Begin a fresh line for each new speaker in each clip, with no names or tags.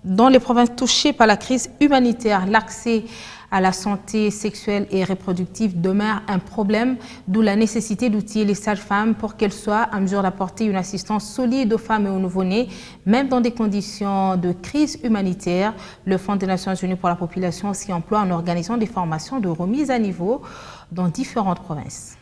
Dans les provinces touchées par la crise humanitaire, l'accès à la santé sexuelle et reproductive demeure un problème, d'où la nécessité d'outiller les sages-femmes pour qu'elles soient en mesure d'apporter une assistance solide aux femmes et aux nouveau-nés, même dans des conditions de crise humanitaire. Le Fonds des Nations Unies pour la population s'y emploie en organisant des formations de remise à niveau dans différentes provinces.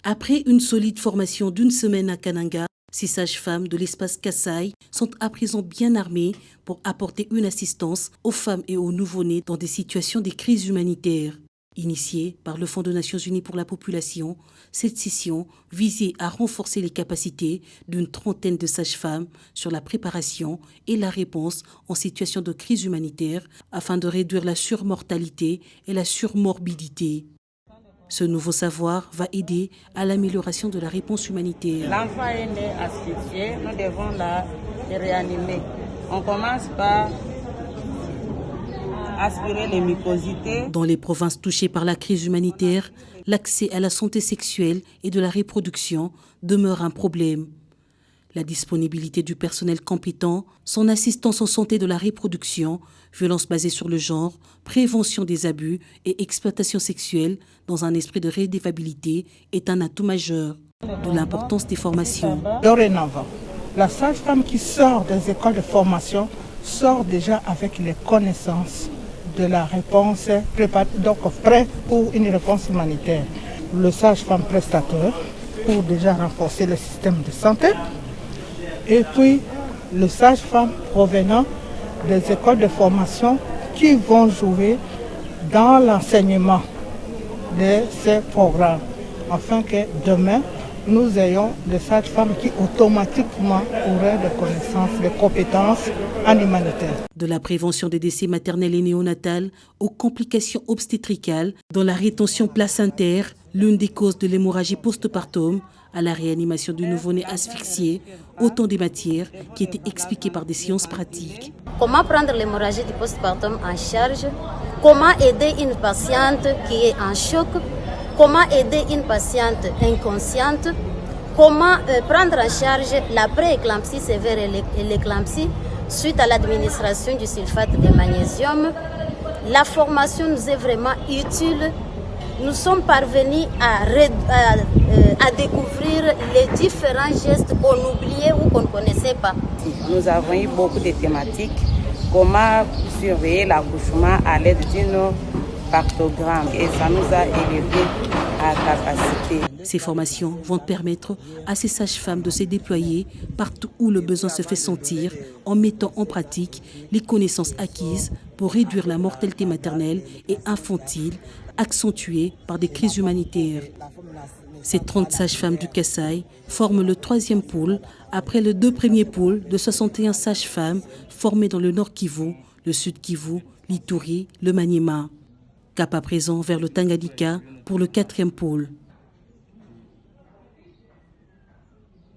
Après une solide formation d'une semaine à Kananga, ces sages-femmes de l'espace Kasaï sont à présent bien armées pour apporter une assistance aux femmes et aux nouveau-nés dans des situations de crise humanitaire. Initiée par le Fonds des Nations Unies pour la population, cette session visait à renforcer les capacités d'une trentaine de sages-femmes sur la préparation et la réponse en situation de crise humanitaire afin de réduire la surmortalité et la surmorbidité. Ce nouveau savoir va aider à l'amélioration de la réponse humanitaire.
L'enfant est né asphyxié, nous devons la réanimer. On commence par aspirer les mucosités.
Dans les provinces touchées par la crise humanitaire, l'accès à la santé sexuelle et de la reproduction demeure un problème. La disponibilité du personnel compétent, son assistance en santé de la reproduction, violences basées sur le genre, prévention des abus et exploitation sexuelle dans un esprit de redevabilité est un atout majeur. De l'importance des formations.
Dorénavant, la sage-femme qui sort des écoles de formation sort déjà avec les connaissances de la réponse, donc prêt pour une réponse humanitaire. Le sage-femme prestateur pour déjà renforcer le système de santé. Et puis, le sage-femme provenant des écoles de formation qui vont jouer dans l'enseignement de ces programmes, afin que demain, nous ayons des sages-femmes qui automatiquement auraient des connaissances, des compétences en humanitaire.
De la prévention des décès maternels et néonatals aux complications obstétricales, dans la rétention placentaire, l'une des causes de l'hémorragie postpartum, à la réanimation du nouveau-né asphyxié, autant de matières qui étaient expliquées par des sciences pratiques.
Comment prendre l'hémorragie du postpartum en charge? Comment aider une patiente qui est en choc? Comment aider une patiente inconsciente? Comment prendre en charge la pré-éclampsie sévère et l'éclampsie suite à l'administration du sulfate de magnésium? La formation nous est vraiment utile. Nous sommes parvenus à découvrir les différents gestes qu'on oubliait ou qu'on ne connaissait pas.
Nous avons eu beaucoup de thématiques. Comment surveiller l'accouchement à l'aide d'une pactogramme. Et ça nous a élevé à capacité.
Ces formations vont permettre à ces sages-femmes de se déployer partout où le besoin se fait sentir en mettant en pratique les connaissances acquises pour réduire la mortalité maternelle et infantile accentuée par des crises humanitaires. Ces 30 sages-femmes du Kasaï forment le 3e pôle après les 2 premiers pôles de 61 sages-femmes formées dans le Nord Kivu, le Sud Kivu, l'Ituri, le Maniema. Cap à présent vers le Tanganyika pour le 4e pôle.